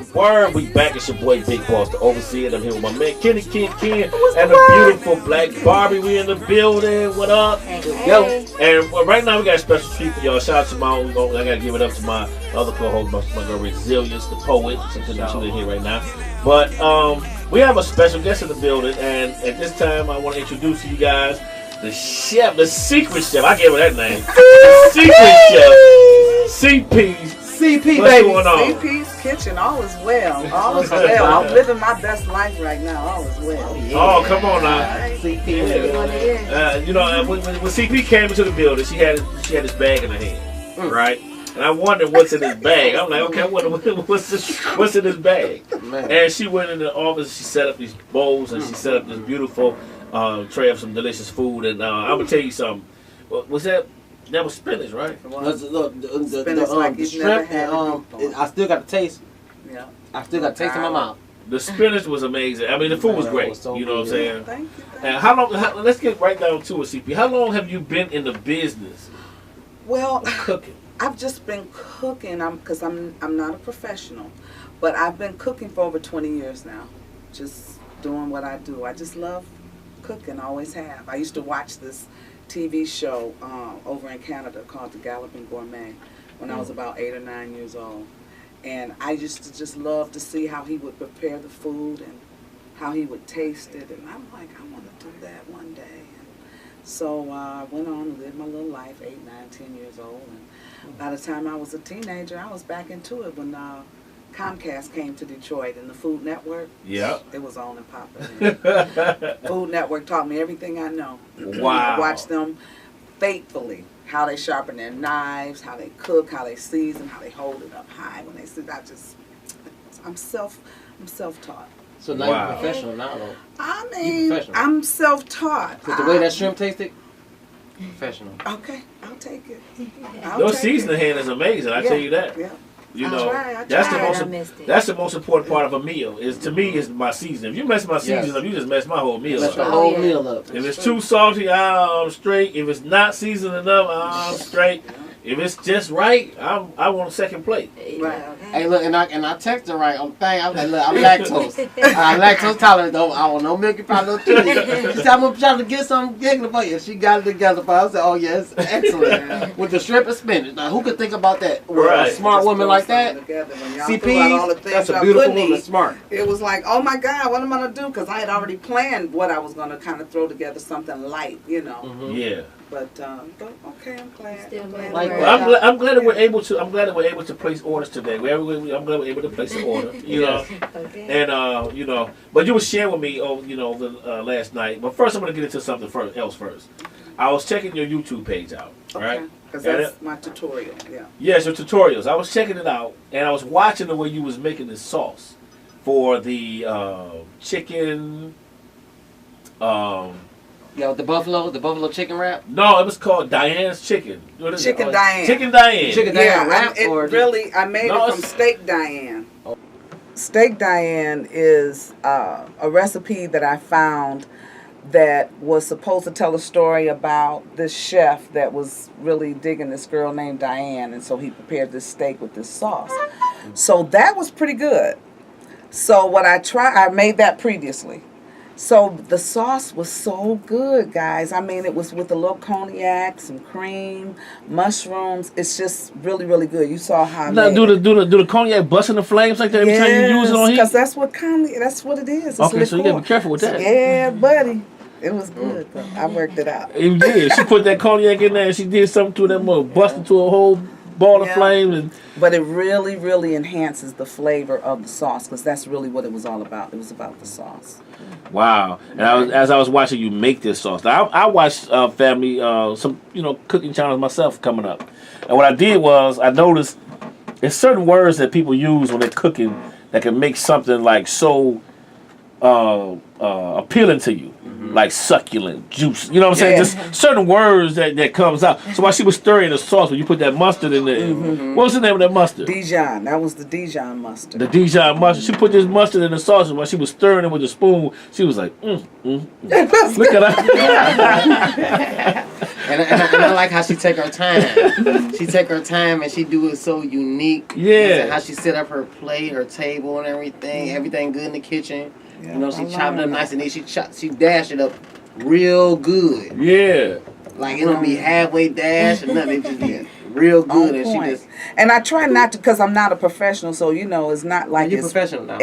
the word? We back. It's your boy Big Boss, the overseer. I'm here with my man Kenny Ken and the beautiful Black Barbie. We in the building. What up? Yo. And right now we got a special treat for y'all. Shout out to my I gotta give it up to my other co-host, my girl Resilience, the poet. She couldn't here right now. But we have a special guest in the building, and at this time I want to introduce to you guys the chef, the secret chef. I gave her that name. The secret chef, CP, What's baby. going on? CP's Kitchen, all is well. All is well. I'm living my best life right now. All is well. Oh, come on now. CP. When CP came into the building, she had this bag in her hand, right? And I wondered what's in this bag. I'm like, okay, I wonder what's in this bag. Man. And she went in the office. She set up these bowls and she set up this beautiful tray of some delicious food. And I'm gonna tell you something. Was that was spinach, right? The shrimp and I still got the taste. Yeah. I still got the taste in my mouth. The spinach was amazing. I mean, the food was Man, great. it was so You know what I'm good. saying? Thank you. And how long? Let's get right down to it, CP. How long have you been in the business Well, of cooking? I've just been cooking. Because I'm not a professional, but I've been cooking for over 20 years now. Just doing what I do. I just love cooking. Always have. I used to watch this TV show over in Canada called The Galloping Gourmet when I was about 8 or 9 years old. And I used to just love to see how he would prepare the food and how he would taste it. And I'm like, I want to do that one day. And so I went on and lived my little life, 8, 9, 10 years old. And by the time I was a teenager, I was back into it when Comcast came to Detroit and the Food Network. Yeah. It was on and popping. Food Network taught me everything I know. Wow. I watched them faithfully, how they sharpen their knives, how they cook, how they season, how they hold it up high when they sit. I'm self-taught. So now Wow. you're professional now, though. I You mean, professional. I'm self-taught. Because the way that shrimp tasted, professional. Okay, I'll take it. Your seasoning hand is amazing. I tell you that. Yeah. You I know, tried. that's the most important part of a meal. Is my seasoning. If you mess my seasoning up, you just mess my whole meal Mess the up. whole meal up. If it's too salty, I'm straight. If it's not seasoned enough, I'm straight. If it's just right, I want a second plate. Right. Hey, look, and I texted her right on thing. I was like, look, I'm lactose. I'm lactose tolerant, though. I want no milk and powder, no cheese. She said, I'm going to try to get something giggling for you. She got it together for us. I said, oh, yes, excellent. With the shrimp and spinach. Now, who could think about that? With Right. a smart woman like that? CP, that's a beautiful woman, smart. It was like, oh my God, what am I going to do? Because I had already planned what I was going to kind of throw together, something light, you know. Mm-hmm. Yeah. But okay, I'm glad. Still I'm glad. Like- Well, I'm glad that we're able to place orders today. I'm glad we're able to place an order. You know. Okay. And but you were sharing with me last night. But first, I'm gonna get into something else first. I was checking your YouTube page out, right? Because And that's my tutorial. Yeah. Yes, your tutorials. I was checking it out, and I was watching the way you was making this sauce for the chicken. Yeah, the buffalo chicken wrap. No, it was called Diane's Chicken. What is Chicken it? Diane. Chicken Diane. Chicken Yeah, Diane wrap or I made No, it from it's- Steak Diane. Steak Diane is a recipe that I found that was supposed to tell a story about this chef that was really digging this girl named Diane, and so he prepared this steak with this sauce. So that was pretty good. So what I made that previously. So the sauce was so good, guys. I mean, it was with a little cognac, some cream, mushrooms. It's just really, really good. You saw how I Now, made do the cognac bust in the flames like that every time you use it on heat? because that's what it is. It's Okay, so you gotta liqueur. be careful with that. Yeah, buddy. It was good, though. I worked it out. You did. She put that cognac in there and she did something to that mother, bust into a whole ball of Yeah. flames. And But it really, really enhances the flavor of the sauce because that's really what it was all about. It was about the sauce. wow! And as I was watching you make this sauce, now, I watched family some cooking channels myself coming up, and what I did was I noticed there's certain words that people use when they're cooking that can make something like so appealing to you. like succulent, juice. You know what I'm saying? Yeah. Just certain words that comes out. So while she was stirring the sauce, when you put that mustard in there, what was the name of that mustard? Dijon. That was the Dijon mustard. The Dijon mustard. She put this mustard in the sauce, and while she was stirring it with a spoon, she was like, Look at her. And I like how she take her time. She take her time and she do it so unique. Yeah. How she set up her plate, her table, and everything. Everything good in the kitchen. Yeah, You know, she I chop it up love nice and then she dash it up real good. Yeah. Like it don't be halfway dash or nothing. It just be real good. On And she point. just And I try not to, because I'm not a professional, so it's not like you're it's professional now.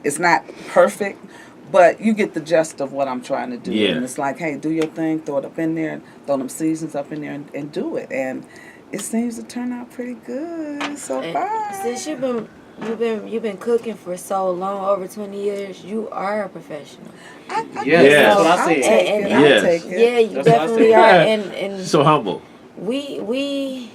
it's not perfect, but you get the gist of what I'm trying to do. Yeah. And it's like, hey, do your thing, throw it up in there, throw them seasons up in there, and do it. And it seems to turn out pretty good so far. And since you've been cooking for so long, over 20 years, you are a professional. Yeah, that's what I I'll said. take it. Yes. I'll take it. Yeah, you That's what I definitely said. are. Yeah. And So humble. we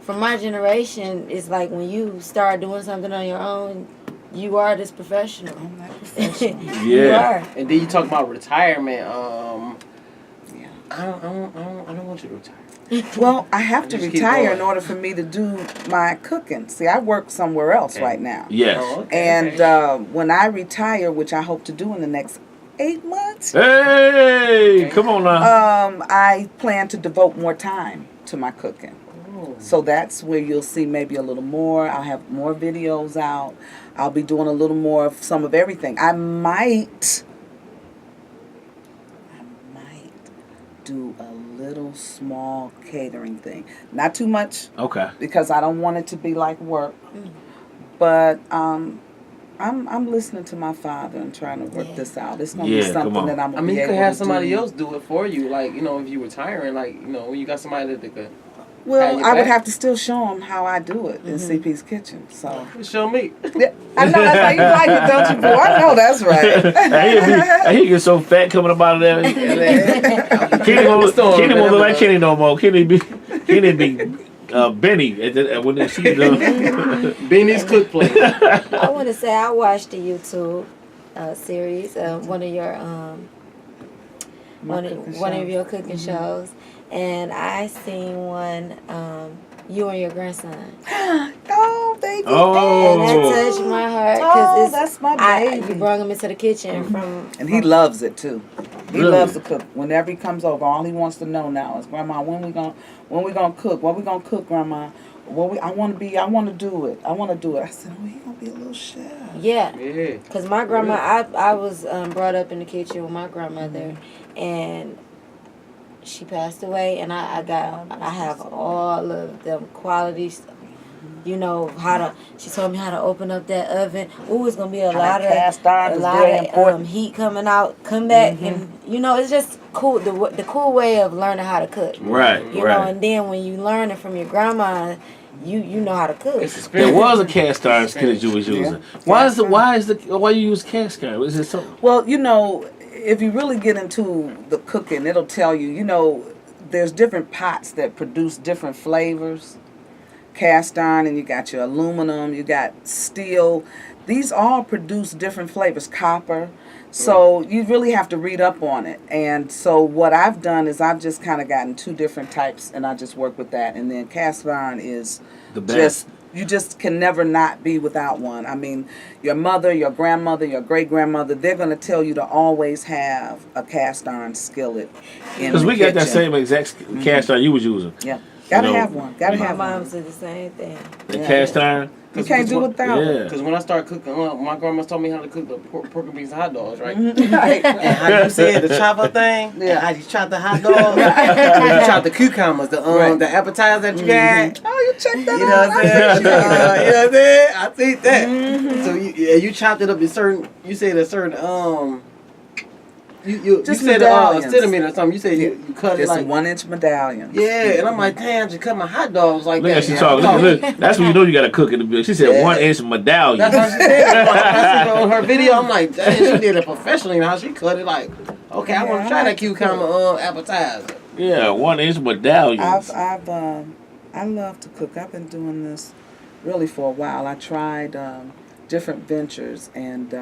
from my generation, it's like when you start doing something on your own, you are this professional. I'm not professional. You Yeah. are. And then you talk about retirement. Yeah. I don't want you to retire. Well, I have to Just keep retire going. in order for me to do my cooking. See, I work somewhere else Okay. right now. Yes. Oh, okay, And okay. when I retire, which I hope to do in the next 8 months, Hey, come on now. I plan to devote more time to my cooking. Oh. So that's where you'll see maybe a little more. I'll have more videos out. I'll be doing a little more of some of everything. I might do a little small catering thing. Not too much, Okay. because I don't want it to be like work. But I'm listening to my father and trying to work this out. It's gonna Yeah, be come something on. that I'm I gonna mean, be you could able have to somebody do. else do it for you. Like, you know, if you retiring, like, you know, you got somebody that could Well, your I would back. have to still show him how I do it in CP's kitchen. So show me. yeah, I know that's how you like it, don't you, boy? I know that's right. He get so fat coming up out of there. Kenny won't look like Kenny no more. Kenny be Benny when she done. Benny's cook plate. I want to say I watched the YouTube series, one of your one of your cooking shows, and I seen one you and your grandson, Oh, baby. Oh. and that touched my heart Oh, because that's my you baby. brought him into the kitchen And he loves it too. He Really? loves to cook. Whenever he comes over, all he wants to know now is, Grandma, when we gonna cook? What we gonna cook, Grandma? I want to do it. I said, oh, he gonna be a little chef. Yeah. Yeah. Because my grandma, I was brought up in the kitchen with my grandmother, and she passed away, and I have all of them qualities. You know she told me how to open up that oven. Ooh, it's gonna be a lot cast iron is very of important. heat coming out. Come back, and it's just cool. The cool way of learning how to cook. Right, You know, and then when you learn it from your grandma, you know how to cook. There was a cast iron skillet you was using. Why you use cast iron? Is it something? Well, if you really get into the cooking, it'll tell you, there's different pots that produce different flavors. Cast iron, and you got your aluminum, you got steel. These all produce different flavors, copper. So you really have to read up on it. And so what I've done is I've just kind of gotten 2 different types, and I just work with that. And then cast iron is The best. you just can never not be without one. I mean, your mother, your grandmother, your great-grandmother, they're going to tell you to always have a cast iron skillet in Because the we got that kitchen. same exact cast iron you was using. Yeah. Gotta You know, have one. Gotta My have mom one. said the same thing. The Yeah. cast iron. You can't do without it. Yeah. Because when I started cooking, my grandma told me how to cook the pork and beans and hot dogs, right? Right. And how you said the chopper thing, Yeah. how you chop the hot dog, you chop the cucumbers, the Right. the appetizer that you got. Oh, you checked that You know what I'm saying? out. You know what I'm saying? I think that. So you chopped it up in certain. You said a certain You Just said medallions. centimeter or something. You said you cut it It's like a 1-inch medallion. yeah, and I'm like, damn, just cut my hot dogs like Look that. at she talking. Look, that's when you know you got to cook in the bill. She said Yeah. 1-inch medallion. That's how she said it. I see on her video. I'm like, dang, she did it professionally. How she cut it like, okay, I want to try that cucumber appetizer. Yeah, 1-inch medallion. I love to cook. I've been doing this really for a while. I tried different ventures, and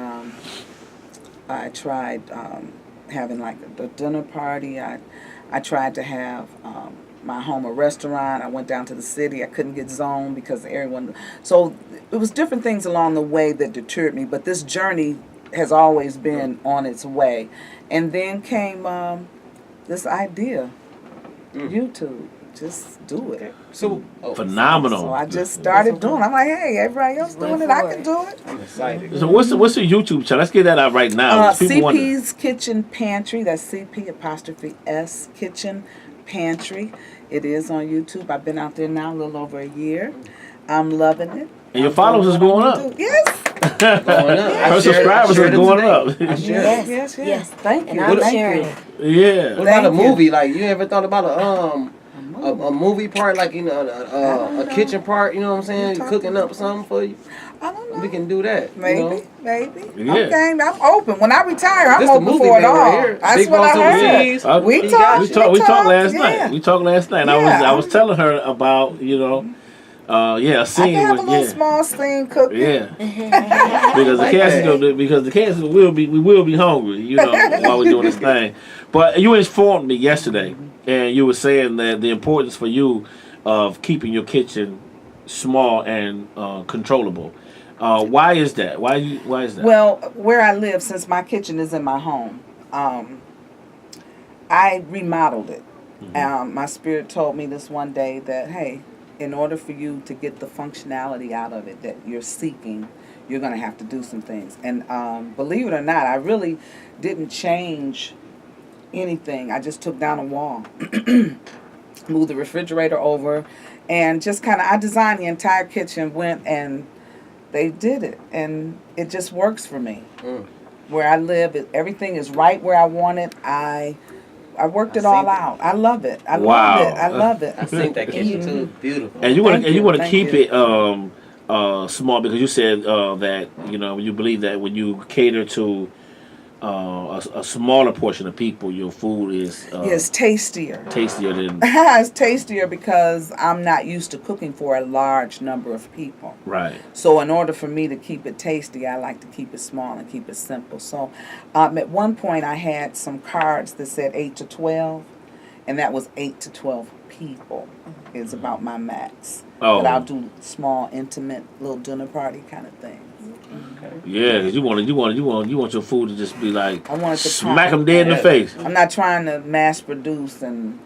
I tried having like a dinner party. I tried to have my home a restaurant. I went down to the city. I couldn't get zoned because everyone. So it was different things along the way that deterred me. But this journey has always been on its way. And then came this idea, YouTube. Just do it. So Phenomenal. So I just started doing. I'm like, hey, everybody else doing it. I can do it. I'm excited. So what's the YouTube channel? Let's get that out right now. People wonder. CP's Kitchen Pantry. That's CP''S Kitchen Pantry. It is on YouTube. I've been out there now a little over a year. I'm loving it. And your followers is going up. Yes. Going up. Her subscribers are going up. Yes. Thank you. And I'm Thank sharing you. it. Yeah. What about a Thank you. movie? Like, you ever thought about a movie part, like, you know, a kitchen part, you know what I'm saying? Cooking up something for you? I don't know. We can do that. Maybe, You know? maybe. Yeah. Okay, I'm open. When I retire, I'm This the open movie for it thing all. right here. That's Big what Boss I heard. Overseas. We You talked. got We talked last yeah. night. We talked last night. Yeah. I was telling her about, you know, a I scene can have a with little small scene cooking. yeah. Because the Like cats that. because the cats we will be hungry, you know, while we're doing this thing. But you informed me yesterday, and you were saying that the importance for you of keeping your kitchen small and controllable. Why is that? Why is that? Well, where I live, since my kitchen is in my home, I remodeled it. My spirit told me this one day that, hey, in order for you to get the functionality out of it that you're seeking, you're going to have to do some things. And believe it or not, I really didn't change anything. I just took down a wall, moved the refrigerator over, and just kind of, I designed the entire kitchen, went and they did it. And it just works for me. Where I live, everything is right where I want it. I worked it all seen it. out. I love it. I Wow. love it. I love it. I seen that kitchen too. Beautiful. And you want to Thank keep you. it small because you said that you believe that when you cater to a smaller portion of people, your food is It's tastier. tastier than It's tastier because I'm not used to cooking for a large number of people. right. So in order for me to keep it tasty, I like to keep it small and keep it simple. So at one point I had some cards that said 8 to 12, and that was 8 to 12 people is about my max. Oh. But I'll do small, intimate, little dinner party kind of things. Yeah, because you want your food to just be like I want it to smack pop. them dead in the face. I'm not trying to mass produce and,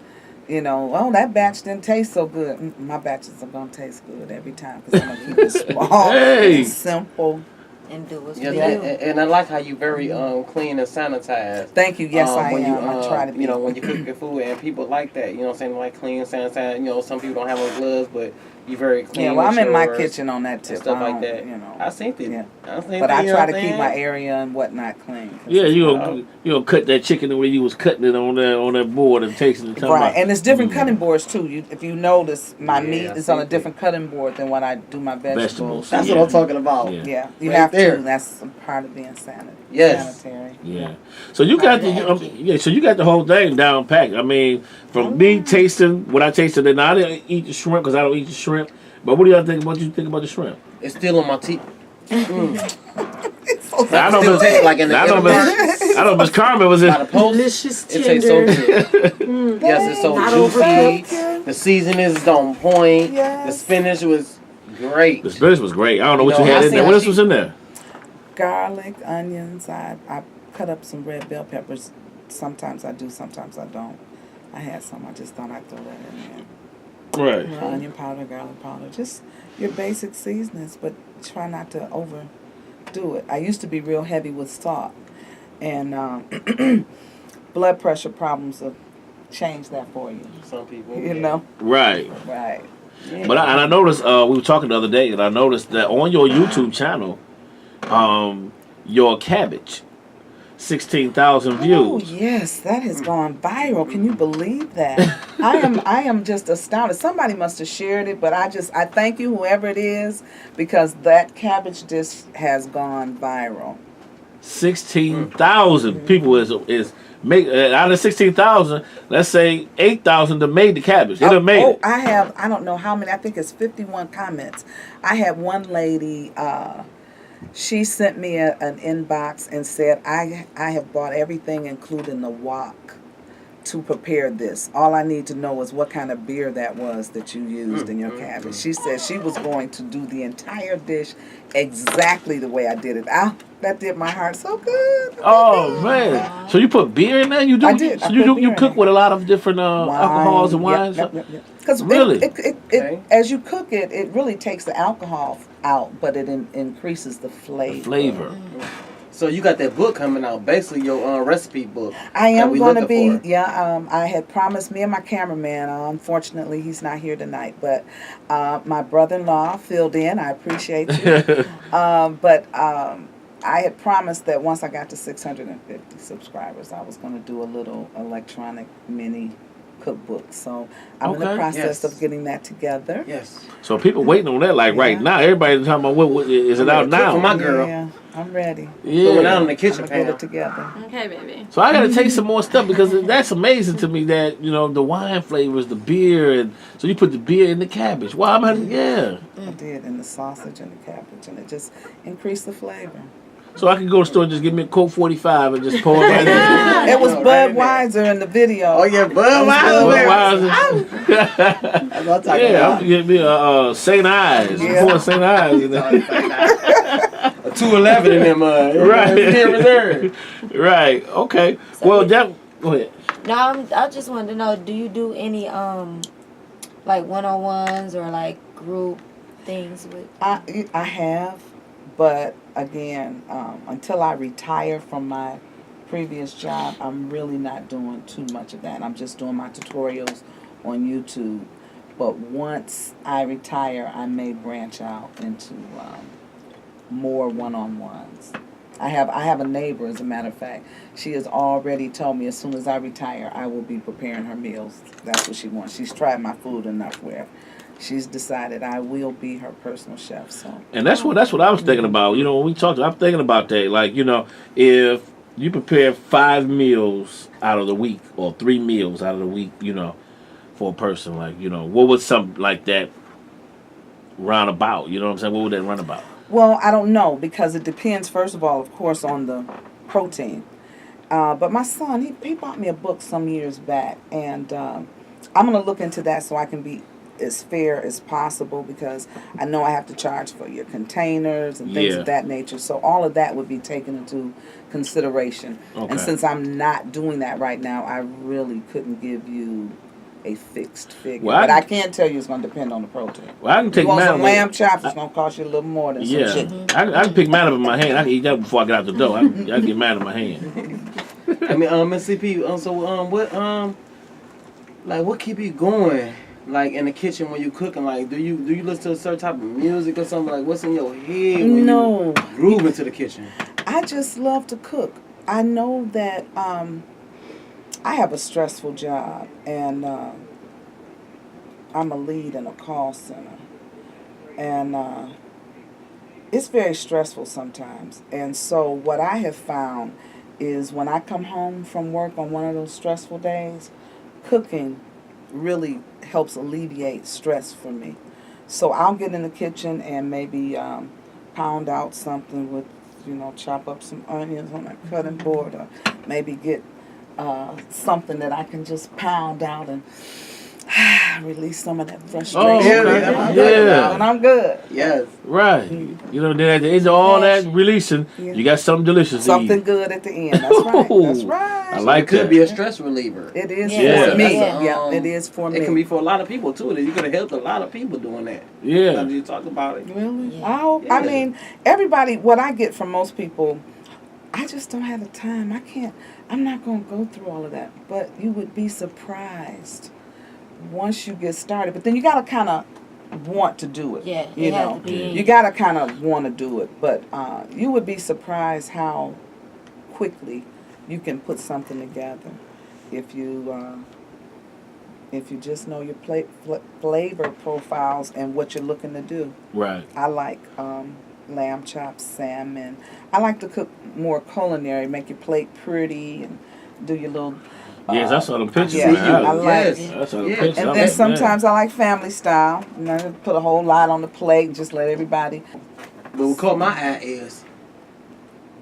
that batch didn't taste so good. My batches are going to taste good every time because I'm going to keep it small Hey. and simple. and do what's Yeah, for you. and I like how you very clean and sanitized. Thank you. Yes, I when am. You, I try to be. when you cook your food, and people like that. You know what I'm saying? Like clean, sanitized. Some people don't have on gloves, but you very clean. Yeah, well, I'm with in my yours kitchen on that and tip. stuff I like don't, that. I seen it. Yeah. I seen But I it, try to you know keep what my I'm saying? area and whatnot clean. 'cause Yeah, it's- you gonna cut that chicken the way you was cutting it on that board and tasting it. Right, and it's different cutting boards too. If you notice, my Yeah, meat I is on a see different cutting board than when I do my vegetables. Vegetables. That's Yeah. what I'm talking about. Yeah. Yeah, you Right have there. to. That's a part of being sanitary. Yes. Sanitary. Yeah. So you got so you got the whole thing down packed. I mean, from me tasting what I tasted, and I didn't eat the shrimp because I don't eat the shrimp. But what do y'all think about the shrimp? It's still on my teeth. I know Still Miss- taste like in the I know inner part. I know Miss Carmen was in. By the post, Delicious, it tastes so tender. good. Yes, it's so Not juicy. The seasoning is on point. Yes. The spinach was great. The spinach was great. I don't know what No, you I had in seen there. how What else she- was in there? Garlic, onions. I cut up some red bell peppers. Sometimes I do, sometimes I don't. I had some. I just thought I'd throw that in there. Right. Onion powder, garlic powder, just your basic seasonings, but try not to overdo it. I used to be real heavy with salt, and blood pressure problems have changed that for you. Some people. You know, Right. right? Yeah. But I noticed we were talking the other day, and I noticed that on your YouTube channel, your cabbage, 16,000 Oh views. yes, that has gone viral. Can you believe that? I am just astounded. Somebody must have shared it, but I thank you, whoever it is, because that cabbage dish has gone viral. 16,000 people is make out of 16,000. Let's say 8,000 that made the cabbage. They done made it. I don't know how many. I think it's 51 comments. I had one lady She sent me an inbox and said, I have bought everything, including the wok, to prepare this. All I need to know is what kind of beer that was that you used in your cabbage. She said she was going to do the entire dish exactly the way I did it. That did my heart so good. Oh man! So you put beer in there? You do? I did. So I you put do? You beer cook in with a lot of different alcohols and wines. Because Really? it as you cook it, it really takes the alcohol out, but it increases the flavor. The flavor. So you got that book coming out, basically your recipe book. I am going to be, looking for. I had promised me and my cameraman, unfortunately he's not here tonight, but my brother-in-law filled in. I appreciate you. I had promised that once I got to 650 subscribers, I was going to do a little electronic mini cookbook. So I'm in the process of getting that together. Yes. So people waiting on that like right now. Everybody's talking about what is it out now? For my girl. Yeah, I'm ready. Going out in the Yeah. kitchen I'm gonna get pan. it together. Okay, baby. So I got to taste some more stuff because that's amazing to me that the wine flavors, the beer, and so you put the beer in the cabbage. Wow, yeah. I did, and the sausage and the cabbage, and it just increased the flavor. So I can go to the store and just give me a Coke 45 and just pour it right in. It was Oh, right Budweiser in the video. Oh yeah, Budweiser. Budweiser. That's what I'm talking Yeah, I'm about. getting me a St. Ives. Yeah. Pour St. Ives in there. A 211 in them. Right. Here reserve. Right. Okay. So Well, we- that. Go ahead. Now, I just wanted to know, do you do any like one-on-ones or like group things with? I have, but again, until I retire from my previous job, I'm really not doing too much of that. I'm just doing my tutorials on YouTube. But once I retire, I may branch out into more one-on-ones. I have a neighbor, as a matter of fact. She has already told me as soon as I retire, I will be preparing her meals. That's what she wants. She's tried my food enough where she's decided I will be her personal chef. So. And that's what I was thinking about. When we talked, I'm thinking about that. Like, if you prepare 5 meals out of the week or 3 meals out of the week, for a person, like, what would something like that run about? You know what I'm saying? What would that run about? Well, I don't know because it depends, first of all, of course, on the protein. But my son, he bought me a book some years back, and I'm going to look into that so I can be as fair as possible because I know I have to charge for your containers and things of that nature. So all of that would be taken into consideration. Okay. And since I'm not doing that right now, I really couldn't give you a fixed figure. Well, but I can tell you it's going to depend on the protein. Well, I can take You want mine. some lamb chops, it's going to cost you a little more than Yeah, some chicken. I can pick mine up in my hand. I can eat that before I get out the door. I can get mine in my hand. I mean, Miss CP. What keep you going? Like in the kitchen when you cooking? Like, do you listen to a certain type of music or something? Like, what's in your head when No. you groove into the kitchen? I just love to cook. I know that I have a stressful job, and I'm a lead in a call center. And it's very stressful sometimes. And so what I have found is when I come home from work on one of those stressful days, cooking really helps alleviate stress for me. So I'll get in the kitchen and maybe pound out something with, chop up some onions on a cutting board, or maybe get something that I can just pound out and release some of that frustration. Oh, okay. Yeah. And I'm good. Yes. Right. Then at the end of all that releasing, you got something delicious to Something eat. good at the end. That's right. That's right. I like It could that. be a stress reliever. It is Yeah. for me. Yeah. Yeah, it is for me. It can be for a lot of people too. You could have helped a lot of people doing that. Yeah. Now that you talk about it. Really? Yeah. I Yeah. mean, everybody, what I get from most people, I just don't have the time. I'm not going to go through all of that. But you would be surprised once you get started. But then you got to kind of want to do it. Yeah, You it has know, to be. you got to kind of want to do it. But you would be surprised how quickly you can put something together if you just know your flavor profiles and what you're looking to do. Right. I like lamb chops, salmon. I like to cook more culinary, make your plate pretty and do your little... Yes, I saw the pictures. Yeah, man. I like Yes. I saw the Yeah. pictures. And I then like sometimes I like family style. Put a whole lot on the plate and just let everybody... But what caught my eye is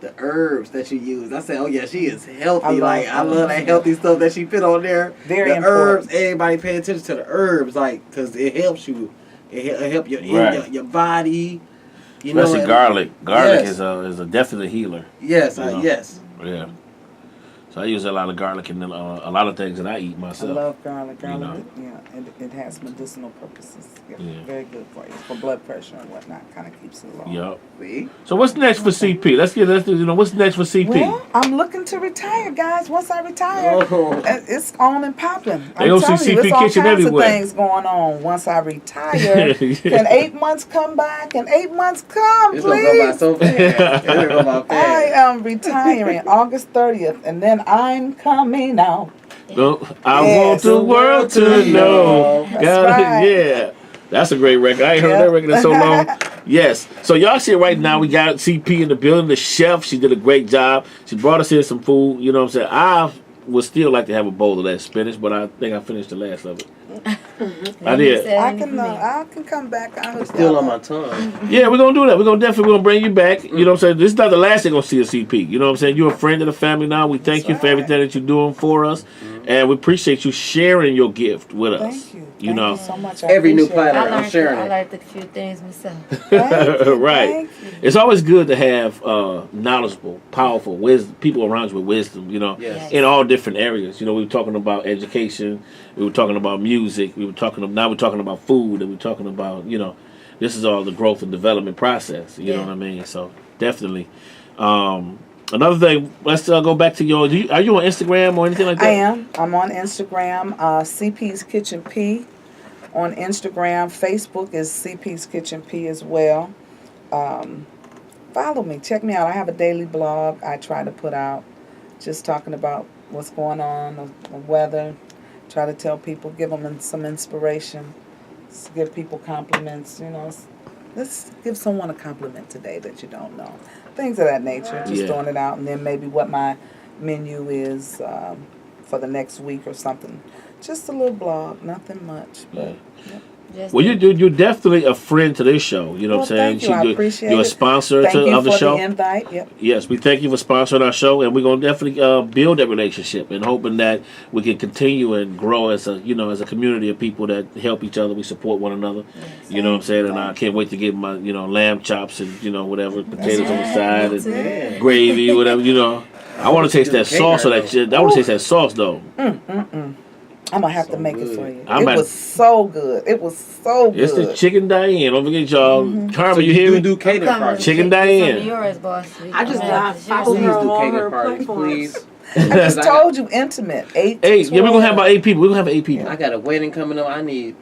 the herbs that she used. I said, oh yeah, she is healthy. I love that healthy stuff that she put on there. Very the important. herbs, everybody pay attention to the herbs, like, because it helps you. It help your, your body. You Especially know, garlic. Garlic Yes. is a definite healer. Yes, You know. yes. Yeah. So I use a lot of garlic in a lot of things that I eat I myself. love garlic. Garlic, know. it has medicinal purposes. Yeah, Yeah. very good for you for blood pressure and whatnot. Kind of keeps it low. Yup. See? So what's next for CP? Let's what's next for CP? Well, I'm looking to retire, guys. Once I retire, Oh. it's on and popping. They gonna see telling you, CP there's all Kitchen kinds everywhere. of things going on. Once I retire, can 8 months come by? Can 8 months come, It's going to go by please? so fast. It's going to go by I fast. am retiring August 30th, and then I'm coming out. No, I Yes. want the world to know. That's right. Yeah. That's a great record. I ain't heard Yep. that record in so long. Yes. So y'all see it right now. We got CP in the building. The chef, she did a great job. She brought us in some food. You know what I'm saying? I would still like to have a bowl of that spinach, but I think I finished the last of it. I did. I can come back. It's still on my tongue. Yeah, we're gonna do that. We're gonna definitely bring you back. You know what I'm saying? This is not the last thing gonna see a CP. You know what I'm saying? You're a friend of the family now. We thank That's you for right. everything that you're doing for us, and we appreciate you sharing your gift with us. Thank you. You know, Thank you so much. I Every new appreciate it. platter. I'm sharing I it. learned a few things myself. Thank you, right? thank you. It's always good to have knowledgeable, powerful wisdom, people around you with wisdom. You know, Yes. in all different areas. You know, we were talking about education. We were talking about music. Now we're talking about food, and we're talking about, you know, this is all the growth and development process. You know Yeah. what I mean? So definitely. Another thing, let's go back to are you on Instagram or anything like that? I am. I'm on Instagram, CP's Kitchen P. On Instagram, Facebook is CP's Kitchen P as well. Follow me. Check me out. I have a daily blog I try to put out, just talking about what's going on, the weather. Try to tell people, give them some inspiration, give people compliments. You know, let's give someone a compliment today that you don't know. Things of that nature. Just Yeah. throwing it out, and then maybe what my menu is for the next week or something. Just a little blog, nothing much. But Just Well, you're definitely a friend to this show. You know what I'm saying? Thank you. I appreciate You're a it. sponsor Thank you of the for show. the invite. Yep. Yes, we thank you for sponsoring our show, and we're gonna definitely build that relationship and hoping that we can continue and grow as a community of people that help each other. We support one another. You know what I'm saying? And I can't wait to get my lamb chops and whatever potatoes on the side and Yeah. gravy, whatever. I want to taste that sauce or that shit. I want to taste that sauce though. I'm gonna have So to make it good. for you. I'm It at- was so good. It was so good. It's the Chicken Diane. Don't forget y'all. Carmen, So you hear me? do catering Come parties. Chicken get some Diane. of yours, boss. I just I'm I gonna follow Please her do on all catering her parties, platforms. please. I just told you, intimate. 8 to Hey, yeah, we're gonna have 12. about 8 people. We're gonna have 8 people. I got a wedding coming up. I need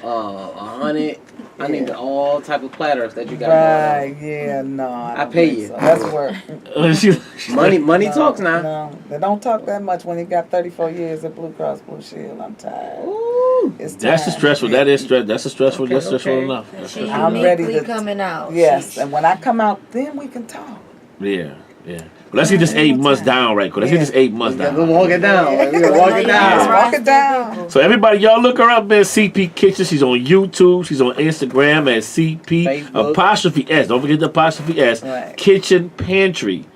100. I need all type of platters that you got. Right? Yeah. No. I don't pay think you. so. That's work. Money No, talks now. No, they don't talk that much when you got 34 years at Blue Cross Blue Shield. I'm tired. Ooh. It's time. That's the stressful. That is stress. That's a stressful. Okay, That's stressful okay. enough. That's She's stressful. I'm ready uniquely to- coming out. Yes, She- and when I come out, then we can talk. Yeah, yeah. But let's get this 8 months down right quick. Let's get this 8 months We're down. gonna walk it down. We're gonna walk it Let's down. walk it down. So everybody, y'all look her up, man. CP Kitchen. She's on YouTube. She's on Instagram at CP Facebook. 'S. Don't forget the apostrophe S. Right. Kitchen Pantry.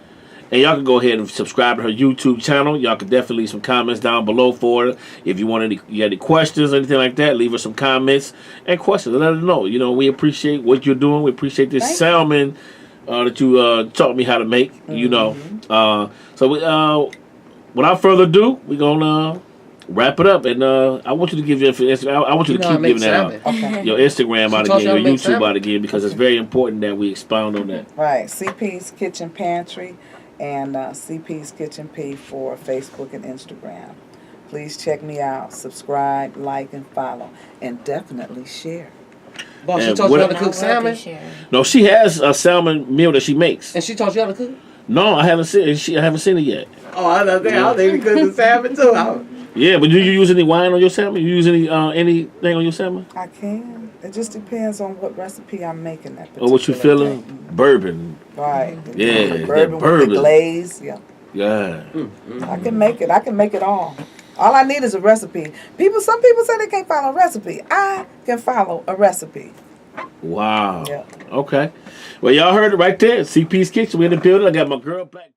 And y'all can go ahead and subscribe to her YouTube channel. Y'all can definitely leave some comments down below for her. If you want you got any questions or anything like that, leave her some comments and questions. Let her know. We appreciate what you're doing. We appreciate this Thank you. salmon that you taught me how to make. So without further ado, we're gonna wrap it up. And I want you to give your I want you to You know how to keep make giving that out. salmon. Okay. Your Instagram She out taught again, you how your to make YouTube salmon? out again, because it's very important that we expound on that. Right. CP's Kitchen Pantry and CP's Kitchen P for Facebook and Instagram. Please check me out. Subscribe, like, and follow. And definitely share. Boss, she And taught what- you how to I cook will be salmon? sharing. No, she has a salmon meal that she makes. And she taught you how to cook? No, I haven't seen it. I haven't seen it yet. Oh, I know that. I think we cook the salmon too. Yeah, but do you use any wine on your salmon? You use anything on your salmon? I can. It just depends on what recipe I'm making that Or what you particular feeling? day. Bourbon. Right. Yeah, The that bourbon with bourbon. the glaze. Yeah. Yeah. I can make it. I can make it all. All I need is a recipe. Some people say they can't follow a recipe. I can follow a recipe. Wow. Yeah. Okay. Well, y'all heard it right there. CP's Kitchen. We in the building. I got my girl back.